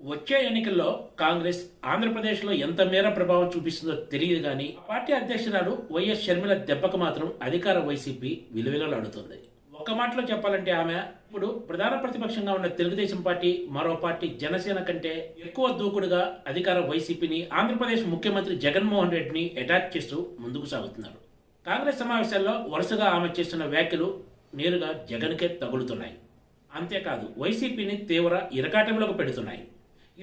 వచ్చే ఎన్నికల్లో కాంగ్రెస్ ఆంధ్రప్రదేశ్లో ఎంత మేర ప్రభావం చూపిస్తుందో తెలియదు కానీ పార్టీ అధ్యక్షురాలు వైఎస్ షర్మిల దెబ్బకు మాత్రం అధికార వైసీపీ విలువలాడుతోంది. ఒక్క మాటలో చెప్పాలంటే ఆమె ఇప్పుడు ప్రధాన ప్రతిపక్షంగా ఉన్న తెలుగుదేశం పార్టీ, మరో పార్టీ జనసేన కంటే ఎక్కువ దూకుడుగా అధికార వైసీపీని, ఆంధ్రప్రదేశ్ ముఖ్యమంత్రి జగన్మోహన్ రెడ్డిని అటాక్ చేస్తూ ముందుకు సాగుతున్నారు. కాంగ్రెస్ సమావేశాల్లో వరుసగా ఆమె చేస్తున్న వ్యాఖ్యలు నేరుగా జగన్కే తగులుతున్నాయి. అంతేకాదు వైసీపీని తీవ్ర ఇరకాటంలోకి పెడుతున్నాయి.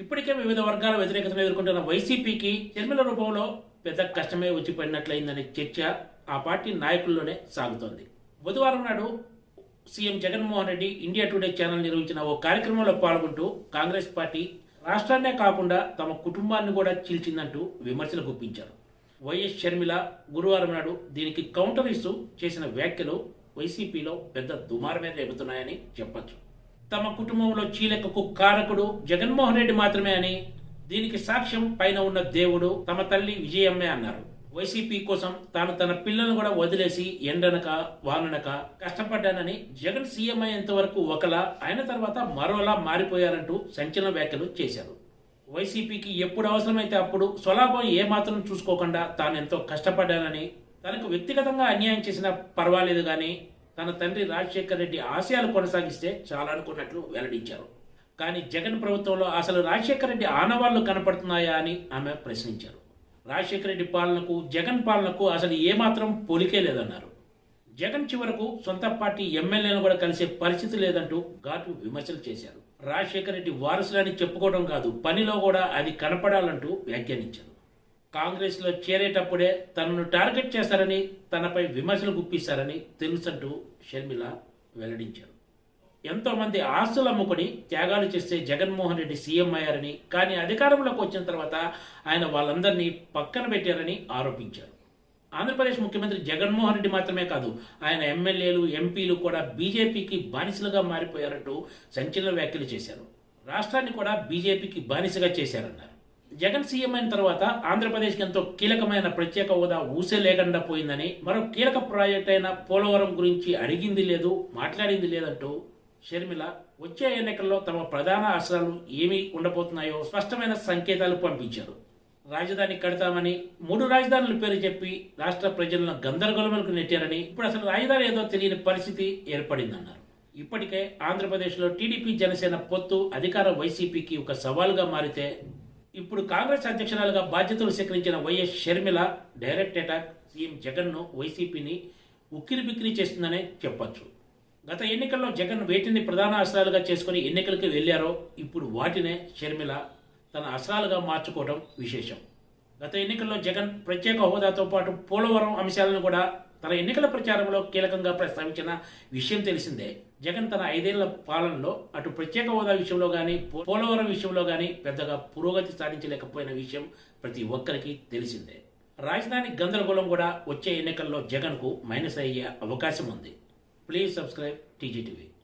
ఇప్పటికే వివిధ వర్గాల వ్యతిరేకతను ఎదుర్కొంటున్న వైసీపీకి షర్మిల రూపంలో పెద్ద కష్టమే వచ్చి పడినట్లయిందనే చర్చ ఆ పార్టీ నాయకుల్లోనే సాగుతోంది. బుధవారం నాడు CM Jaganmohan Reddy India today channel నిర్వహించిన ఓ కార్యక్రమంలో పాల్గొంటూ కాంగ్రెస్ పార్టీ రాష్ట్రాన్నే కాకుండా తమ కుటుంబాన్ని కూడా చీల్చిందంటూ విమర్శలు గుప్పించారు. వైఎస్ షర్మిల గురువారం నాడు దీనికి కౌంటర్ ఇస్తూ చేసిన వ్యాఖ్యలు వైసీపీలో పెద్ద దుమారమే రేపుతున్నాయని చెప్పొచ్చు. తమ కుటుంబంలో చీలకకు కారకుడు జగన్మోహన్ రెడ్డి మాత్రమే అని, దీనికి సాక్ష్యం పైన ఉన్న దేవుడు తమ తల్లి విజయమ్మే అన్నారు. వైసీపీ కోసం తాను తన పిల్లలను కూడా వదిలేసి ఎండనక వాననక కష్టపడ్డానని, జగన్ సీఎం అయ్యేంత వరకు ఒకలా, అయిన తర్వాత మరోలా మారిపోయారంటూ సంచలన వ్యాఖ్యలు చేశారు. వైసీపీకి ఎప్పుడు అవసరమైతే అప్పుడు స్వలాభం ఏమాత్రం చూసుకోకుండా తానెంతో కష్టపడ్డానని, తనకు వ్యక్తిగతంగా అన్యాయం చేసినా పర్వాలేదు కానీ తన తండ్రి రాజశేఖర్ రెడ్డి ఆశయాలు కొనసాగిస్తే చాలా అనుకున్నట్లు వెల్లడించారు. కానీ జగన్ ప్రభుత్వంలో అసలు రాజశేఖర్ రెడ్డి ఆనవాళ్లు కనపడుతున్నాయా అని ఆమె ప్రశ్నించారు. రాజశేఖర రెడ్డి పాలనకు జగన్ పాలనకు అసలు ఏమాత్రం పోలికే లేదన్నారు. జగన్ చివరకు సొంత పార్టీ ఎమ్మెల్యేలను కూడా కలిసే పరిస్థితి లేదంటూ ఘాటు విమర్శలు చేశారు. రాజశేఖర రెడ్డి వారసులని చెప్పుకోవడం కాదు, పనిలో కూడా అది కనపడాలంటూ వ్యాఖ్యానించారు. కాంగ్రెస్ లో చేరేటప్పుడే తనను టార్గెట్ చేశారని, తనపై విమర్శలు గుప్పిస్తారని తెలుసంటూ షర్మిల వెల్లడించారు. ఎంతో మంది ఆస్తులు అమ్ముకొని త్యాగాలు చేస్తే జగన్మోహన్ రెడ్డి సీఎం అయ్యారని, కానీ అధికారంలోకి వచ్చిన తర్వాత ఆయన వాళ్ళందరినీ పక్కన పెట్టారని ఆరోపించారు. ఆంధ్రప్రదేశ్ ముఖ్యమంత్రి జగన్మోహన్ రెడ్డి మాత్రమే కాదు, ఆయన ఎమ్మెల్యేలు, ఎంపీలు కూడా బీజేపీకి బానిసలుగా మారిపోయారంటూ సంచలన వ్యాఖ్యలు చేశారు. రాష్ట్రాన్ని కూడా బీజేపీకి బానిసగా చేశారన్నారు. జగన్ సీఎం అయిన తర్వాత ఆంధ్రప్రదేశ్కి ఎంతో కీలకమైన ప్రత్యేక హోదా ఊసే లేకుండా పోయిందని, మరో కీలక ప్రాజెక్ట్ అయిన పోలవరం గురించి అడిగింది లేదు, మాట్లాడింది లేదంటూ షర్మిల వచ్చే ఎన్నికల్లో తమ ప్రధాన అస్త్రాలు ఏమి ఉండబోతున్నాయో స్పష్టమైన సంకేతాలు పంపించారు. రాజధాని కడతామని 3 రాజధానుల పేరు చెప్పి రాష్ట్ర ప్రజలను గందరగోళంలోకి నెట్టారని, ఇప్పుడు అసలు రాజధాని ఏదో తెలియని పరిస్థితి ఏర్పడిందన్నారు. ఇప్పటికే ఆంధ్రప్రదేశ్లో టీడీపీ జనసేన పొత్తు అధికార వైసీపీకి ఒక సవాలుగా మారితే, ఇప్పుడు కాంగ్రెస్ అధ్యక్షురాలుగా బాధ్యతలు స్వీకరించిన YS Sharmila direct attack CM జగన్ను, వైసీపీని ఉక్కిరిబిక్కిరి చేస్తుందనే చెప్పొచ్చు. గత ఎన్నికల్లో జగన్ వేటిని ప్రధాన అస్త్రాలుగా చేసుకుని ఎన్నికలకు వెళ్లారో ఇప్పుడు వాటినే షర్మిల తన అస్త్రాలుగా మార్చుకోవడం విశేషం. గత ఎన్నికల్లో జగన్ ప్రత్యేక హోదాతో పాటు పోలవరం అంశాలను కూడా తన ఎన్నికల ప్రచారంలో కీలకంగా ప్రస్తావించిన విషయం తెలిసిందే. జగన్ తన 5 ఏళ్ల పాలనలో అటు ప్రత్యేక హోదా విషయంలో కానీ, పోలవరం విషయంలో కానీ పెద్దగా పురోగతి సాధించలేకపోయిన విషయం ప్రతి ఒక్కరికి తెలిసిందే. రాజధాని గందరగోళం కూడా వచ్చే ఎన్నికల్లో జగన్కు మైనస్ అయ్యే అవకాశం ఉంది. Please subscribe TGTV.